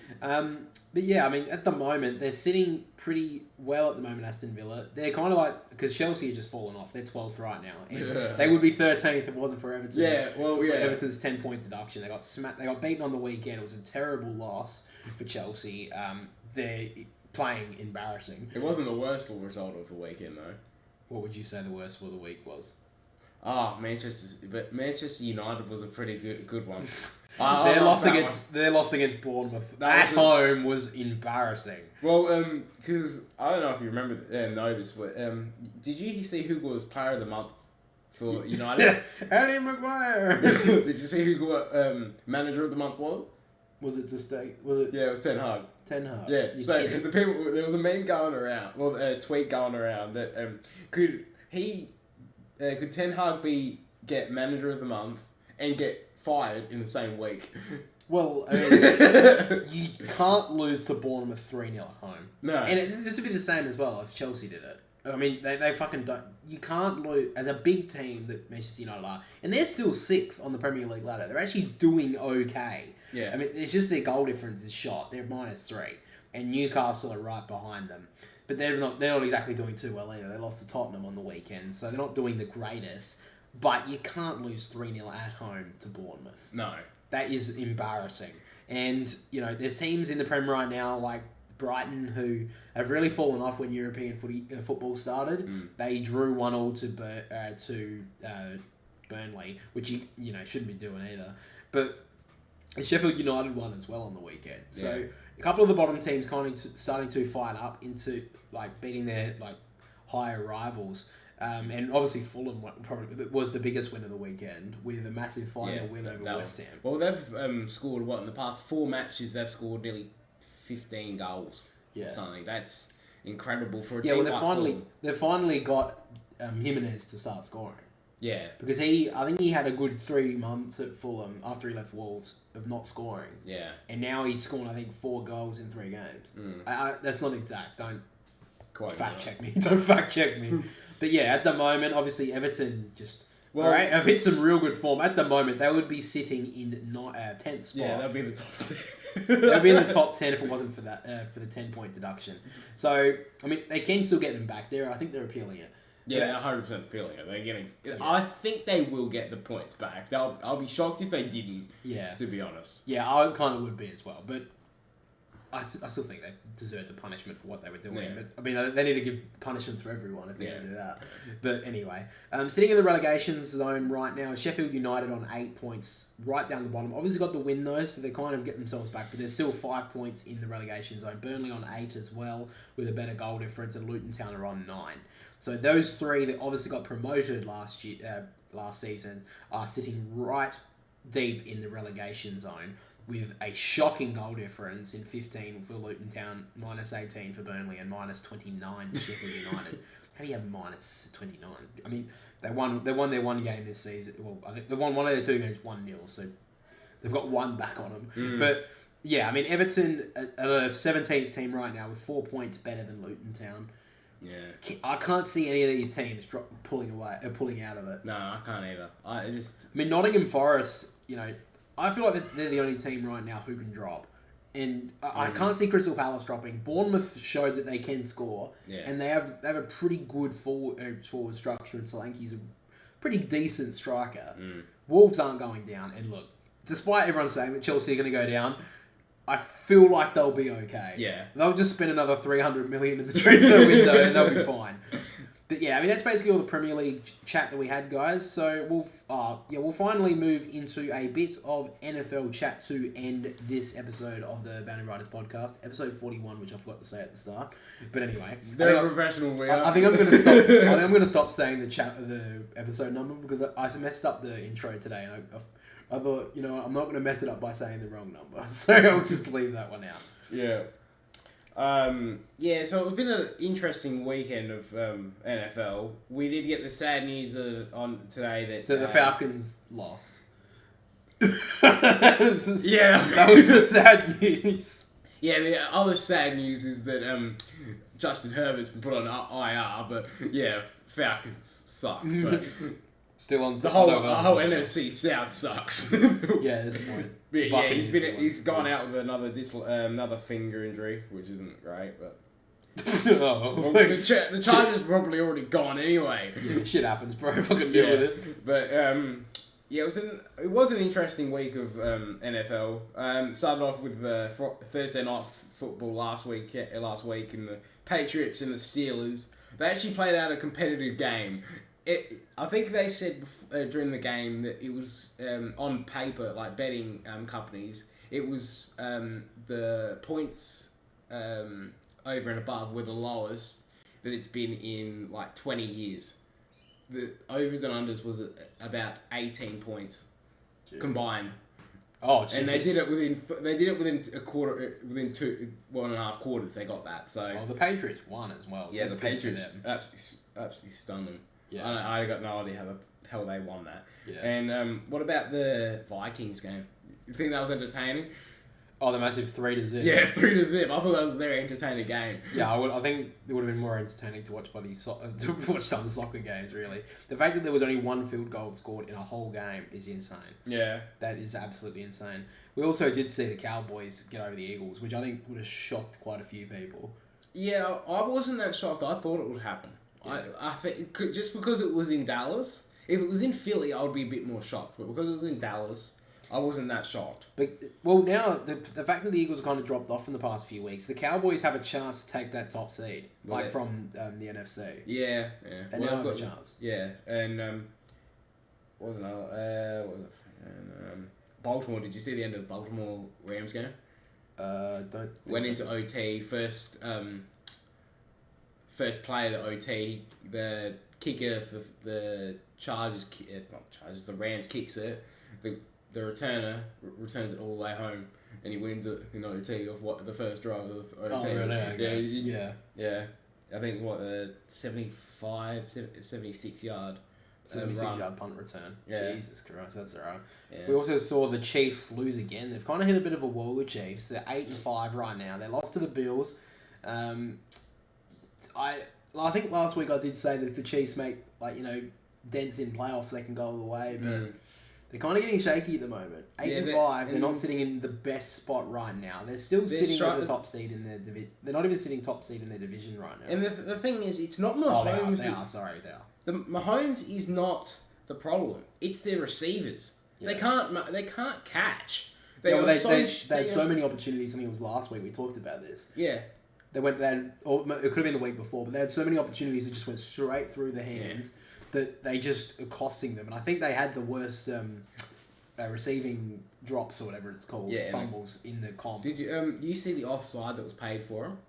But yeah, I mean, at the moment, they're sitting pretty well at the moment, Aston Villa. They're kind of like, because Chelsea have just fallen off. They're 12th right now. And they would be 13th if it wasn't for Everton. Yeah, well, yeah. Everton's 10-point deduction. They got beaten on the weekend. It was a terrible loss for Chelsea. They're playing embarrassing. It wasn't the worst result of the weekend, though. What would you say the worst for the week was? Manchester United was a pretty good one. Their loss against Bournemouth at home was embarrassing. Well, because I don't know if you remember know this, but did you see who was Player of the Month for United? Harry Maguire. Did you see who Manager of the Month was? Was it to stay? Was it? Yeah, it was Ten Hag. Ten Hag. Yeah. So the people, there was a meme going around, a tweet going around that could Ten Hag get Manager of the Month and get fired in the same week? Well, I mean, you can't lose to Bournemouth 3-0 at home. No. And this would be the same as well if Chelsea did it. I mean, they fucking don't. You can't lose as a big team that Manchester United are, and they're still 6th on the Premier League ladder. They're actually doing okay. Yeah. I mean, it's just their goal difference is shot. They're -3, and Newcastle are right behind them. But they're not exactly doing too well either. They lost to Tottenham on the weekend, so they're not doing the greatest. But you can't lose 3-0 at home to Bournemouth. No. That is embarrassing. And, there's teams in the Prem right now like Brighton who have really fallen off when European football started. They drew 1-1 to Burnley, which you shouldn't be doing either. But Sheffield United won as well on the weekend. Yeah. So a couple of the bottom teams kind of starting to fight up into beating their higher rivals. And obviously Fulham probably was the biggest win of the weekend with a massive 5-0 win over West Ham. Well, they've scored in the past 4 matches they've scored nearly 15 goals or something. That's incredible for a team like Fulham. They've finally got Jimenez to start scoring. Yeah. Because I think he had a good 3 months at Fulham after he left Wolves of not scoring. Yeah. And now he's scored, I think, 4 goals in 3 games. That's not exact. Don't fact check me. Don't fact check me. But yeah, at the moment, obviously Everton have hit some real good form. At the moment, they would be sitting in 10th spot. Yeah, they'll be in the top 10. They'll be in the top 10 if it wasn't for that for the 10-point deduction. So I mean, they can still get them back there. I think they're appealing it. Yeah, they're 100% appealing it. They're getting. Yeah. I think they will get the points back. I'll be shocked if they didn't. Yeah. To be honest. Yeah, I kind of would be as well, but I still think they deserve the punishment for what they were doing. Yeah. But I mean, they need to give punishments for everyone if they're going to do that. But anyway, sitting in the relegation zone right now is Sheffield United on 8 points, right down the bottom. Obviously got the win though, so they kind of get themselves back. But there's still 5 points in the relegation zone. Burnley on 8 as well, with a better goal difference, and Luton Town are on 9. So those 3 that obviously got promoted last season are sitting right deep in the relegation zone, with a shocking goal difference in 15 for Luton Town, -18 for Burnley, and -29 for Sheffield United. How do you have -29? I mean, they won their 1 game this season. Well, I think they've won one of their 2 games 1-0, so they've got 1 back on them. But yeah, I mean, Everton are a 17th team right now with 4 points better than Luton Town. Yeah, I can't see any of these teams pulling out of it. No, I can't either. I mean, Nottingham Forest, I feel like they're the only team right now who can drop. And I can't see Crystal Palace dropping. Bournemouth showed that they can score. Yeah. And they have a pretty good forward structure. And Solanke's a pretty decent striker. Wolves aren't going down. And look, despite everyone saying that Chelsea are going to go down, I feel like they'll be okay. Yeah. They'll just spend another $300 million in the transfer window and they'll be fine. But yeah, I mean, that's basically all the Premier League chat that we had, guys. So we'll finally move into a bit of NFL chat to end this episode of the Boundary Riders Podcast, episode 41, which I forgot to say at the start. But anyway, very professional. We are. I think I'm going to stop. I think I'm going to stop saying the episode number because I messed up the intro today, and I thought, I'm not going to mess it up by saying the wrong number, so I'll just leave that one out. Yeah. So it's been an interesting weekend of NFL. We did get the sad news on today that the Falcons lost. That was the sad news. Yeah, the other sad news is that Justin Herbert's been put on IR, but yeah, Falcons suck. So Still on the whole NFC South sucks. Yeah, at this point. But yeah, he's gone out with another finger injury, which isn't great, but. The Chargers probably already gone anyway. Yeah, shit happens, bro. Fucking deal with it. But yeah, it was an interesting week of NFL. Started off with Thursday night football last week, and the Patriots and the Steelers. They actually played out a competitive game. I think they said during the game that it was on paper, like betting companies, it was the points over and above were the lowest that it's been in like 20 years. The overs and unders was about 18 points combined. Oh, geez. And they did it within a quarter, within 1.5 quarters. They got that. So the Patriots won as well. So yeah, the Patriots absolutely stunning. Yeah, I got no idea how the hell they won that. Yeah. And what about the Vikings game? You think that was entertaining? Oh, the massive 3-0. Yeah, 3-0. I thought that was a very entertaining game. Yeah, I think it would have been more entertaining to watch some soccer games. Really, the fact that there was only one field goal scored in a whole game is insane. Yeah, that is absolutely insane. We also did see the Cowboys get over the Eagles, which I think would have shocked quite a few people. Yeah, I wasn't that shocked. I thought it would happen. Yeah. I think it could, just because it was in Dallas. If it was in Philly, I would be a bit more shocked. But because it was in Dallas, I wasn't that shocked. But well, now the fact that the Eagles kind of dropped off in the past few weeks, the Cowboys have a chance to take that top seed, from the NFC. Yeah. And now have a chance. Yeah, and what was another? Baltimore. Did you see the end of the Baltimore Rams game? Went into OT first. First play of the OT, the kicker for the the Rams kicks it. The returner returns it all the way home, and he wins it in OT of the first drive of OT. Oh, really? Okay. Yeah. I think it 76 yard. 76-yard punt return. Yeah. Jesus Christ, that's alright. Yeah. We also saw the Chiefs lose again. They've kind of hit a bit of a wall, the Chiefs. They're 8-5 right now. They lost to the Bills. I think last week I did say that if the Chiefs make dents in playoffs, they can go all the way, but they're kind of getting shaky at the moment. 8-5, they're not sitting in the best spot right now. They're still sitting as a top seed in their division. They're not even sitting top seed in their division right now. And the thing is, it's not Mahomes. They are. Sorry, they are. The Mahomes is not the problem. It's their receivers. Yeah. They can't catch. They had so many opportunities. I think it was last week we talked about this. Yeah. Or it could have been the week before, but they had so many opportunities that just went straight through the hands that they just are costing them. And I think they had the worst receiving drops or whatever it's called, fumbles in the comp. Did you see the offside that was paid for him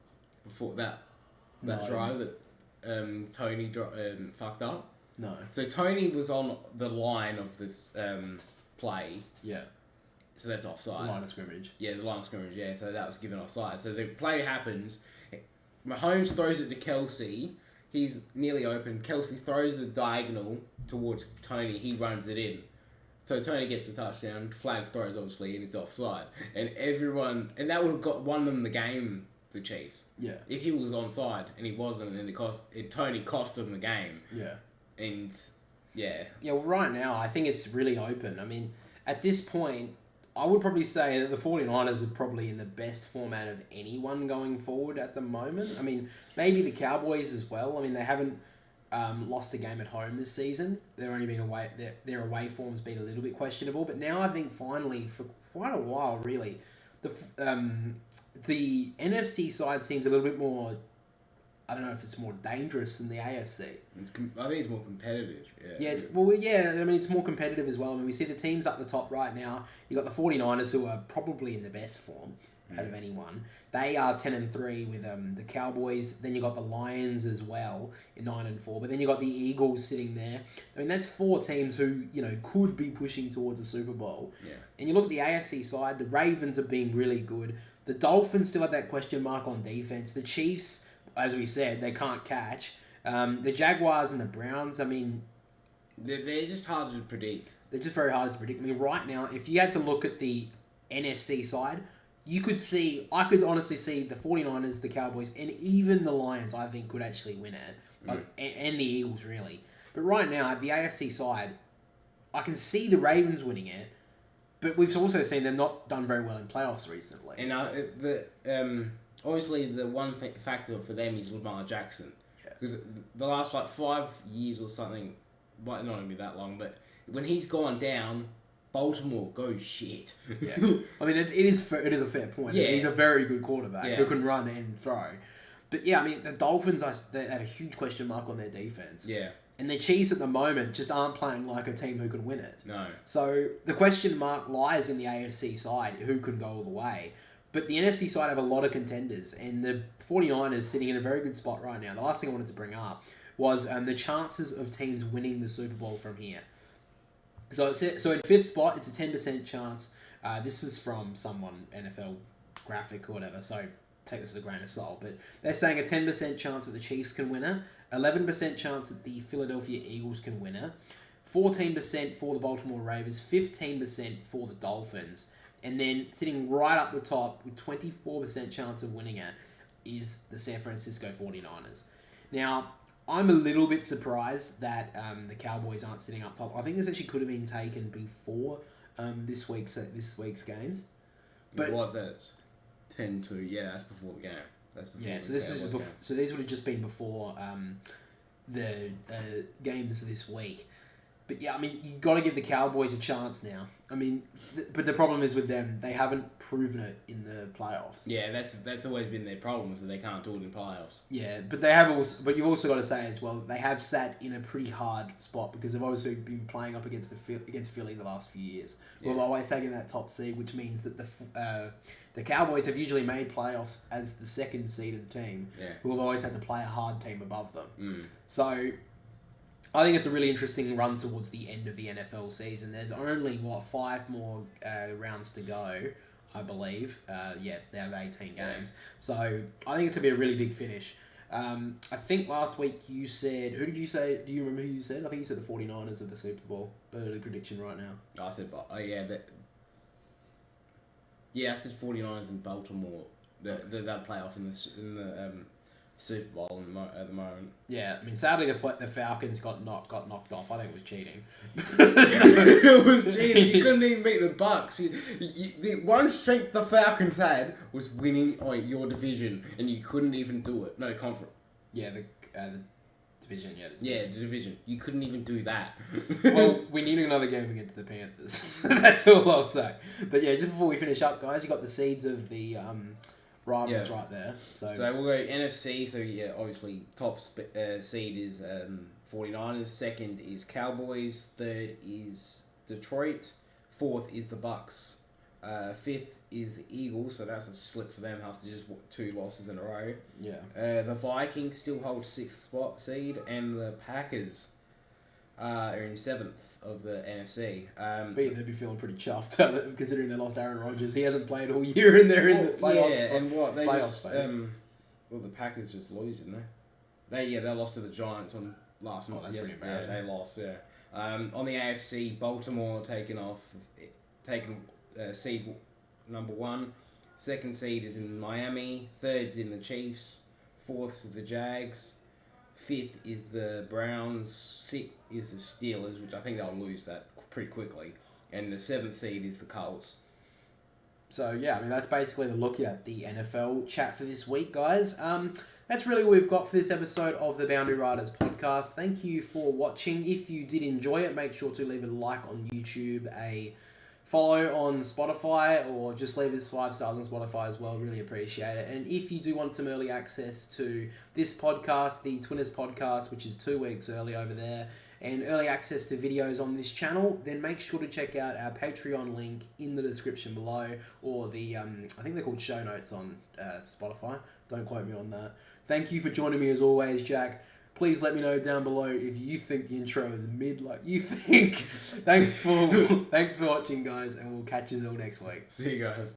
before that drive that Tony fucked up? No. So Tony was on the line of this play. Yeah. So that's offside. The line of scrimmage. Yeah, the line of scrimmage, yeah. So that was given offside. So the play happens. Mahomes throws it to Kelsey. He's nearly open. Kelsey throws a diagonal towards Tony. He runs it in. So Tony gets the touchdown. Flag throws, obviously, and it's offside. And that would have won them the game, the Chiefs. Yeah. If he was onside, and he wasn't, and Tony cost them the game. Yeah. And, yeah. Yeah, well, right now, I think it's really open. I mean, at this point, I would probably say that the 49ers are probably in the best format of anyone going forward at the moment. I mean, maybe the Cowboys as well. I mean, they haven't lost a game at home this season. They're only been away. Their away form's been a little bit questionable. But now I think finally, for quite a while, really, the NFC side seems a little bit more. I don't know if it's more dangerous than the AFC. I think it's more competitive. Yeah. I mean, it's more competitive as well. I mean, we see the teams up the top right now. You got the 49ers, who are probably in the best form out of anyone. They are 10-3 with the Cowboys. Then you got the Lions as well in 9-4. But then you got the Eagles sitting there. I mean, that's 4 teams who could be pushing towards a Super Bowl. Yeah. And you look at the AFC side. The Ravens have been really good. The Dolphins still have that question mark on defense. The Chiefs, as we said, they can't catch. The Jaguars and the Browns, I mean, They're just harder to predict. They're just very hard to predict. I mean, right now, if you had to look at the NFC side, I could honestly see the 49ers, the Cowboys, and even the Lions, I think, could actually win it. And the Eagles, really. But right now, at the AFC side, I can see the Ravens winning it, but we've also seen them not done very well in playoffs recently. And obviously, the one factor for them is Lamar Jackson. Because the last 5 years or something, might not be that long, but when he's gone down, Baltimore goes shit. Yeah, I mean it is a fair point. Yeah. He's a very good quarterback who can run and throw. But yeah, I mean the Dolphins, they have a huge question mark on their defense. Yeah. And the Chiefs at the moment just aren't playing like a team who can win it. No. So the question mark lies in the AFC side, who can go all the way. But the NFC side have a lot of contenders, and the 49ers sitting in a very good spot right now. The last thing I wanted to bring up was the chances of teams winning the Super Bowl from here. So in fifth spot, it's a 10% chance. This was from someone, NFL graphic or whatever, so take this with a grain of salt. But they're saying a 10% chance that the Chiefs can win it, 11% chance that the Philadelphia Eagles can win it, 14% for the Baltimore Ravens, 15% for the Dolphins. And then sitting right up the top with 24% chance of winning it is the San Francisco 49ers. Now, I'm a little bit surprised that the Cowboys aren't sitting up top. I think this actually could have been taken before this week's games. But what that's 10-2. Yeah, that's before the game. So these would have just been before the games this week. But yeah, I mean, you got to give the Cowboys a chance now. I mean, but the problem is with them, they haven't proven it in the playoffs. Yeah, that's always been their problem, is that they can't do it in playoffs. Yeah, but they have also. But you've also got to say as well, they have sat in a pretty hard spot because they've obviously been playing up against Philly the last few years. Yeah. We've always taken that top seed, which means that the Cowboys have usually made playoffs as the second seeded team, who have always had to play a hard team above them. So I think it's a really interesting run towards the end of the NFL season. There's only, 5 more rounds to go, I believe. They have 18 games. So I think it's going to be a really big finish. I think last week you said... Who did you say? Do you remember who you said? I think you said the 49ers of the Super Bowl. Early prediction right now. I said... I said 49ers and Baltimore. They'll play off in the Super Bowl at the moment. Yeah, I mean, sadly the Falcons got knocked off. I think it was cheating. It was cheating. You couldn't even beat the Bucks. The one strength the Falcons had was winning your division, and you couldn't even do it. No, conference. Yeah, the division. Yeah, the division. You couldn't even do that. Well, we need another game against the Panthers. That's all I'll say. But yeah, just before we finish up, guys, you got the seeds of the rivals right there. So we'll go NFC. So yeah, obviously top seed is 49ers. Second is Cowboys. Third is Detroit. Fourth is the Bucks. Fifth is the Eagles. So that's a slip for them after just 2 losses in a row. Yeah. The Vikings still hold 6th seed, and the Packers are in 7th of the NFC. But they'd be feeling pretty chuffed considering they lost Aaron Rodgers. He hasn't played all year in the playoffs. Yeah, and what they just the Packers just lose, didn't they? They lost to the Giants on last night. That's pretty embarrassing. Yeah, they lost. Yeah. On the AFC, Baltimore taken seed number 1. Second seed is in Miami. Third's in the Chiefs. Fourth is the Jags. Fifth is the Browns. Sixth is the Steelers, which I think they'll lose that pretty quickly. And the 7th seed is the Colts. So, yeah, I mean, that's basically the look at the NFL chat for this week, guys. That's really what we've got for this episode of the Boundary Riders Podcast. Thank you for watching. If you did enjoy it, make sure to leave a like on YouTube, a follow on Spotify, or just leave us 5 stars on Spotify as well. Really appreciate it. And if you do want some early access to this podcast, the Twinners podcast, which is 2 weeks early over there, and early access to videos on this channel, then make sure to check out our Patreon link in the description below, or the, I think they're called show notes on Spotify. Don't quote me on that. Thank you for joining me as always, Jack. Please let me know down below if you think the intro is mid like you think. Thanks for watching, guys, and we'll catch you all next week. See you guys.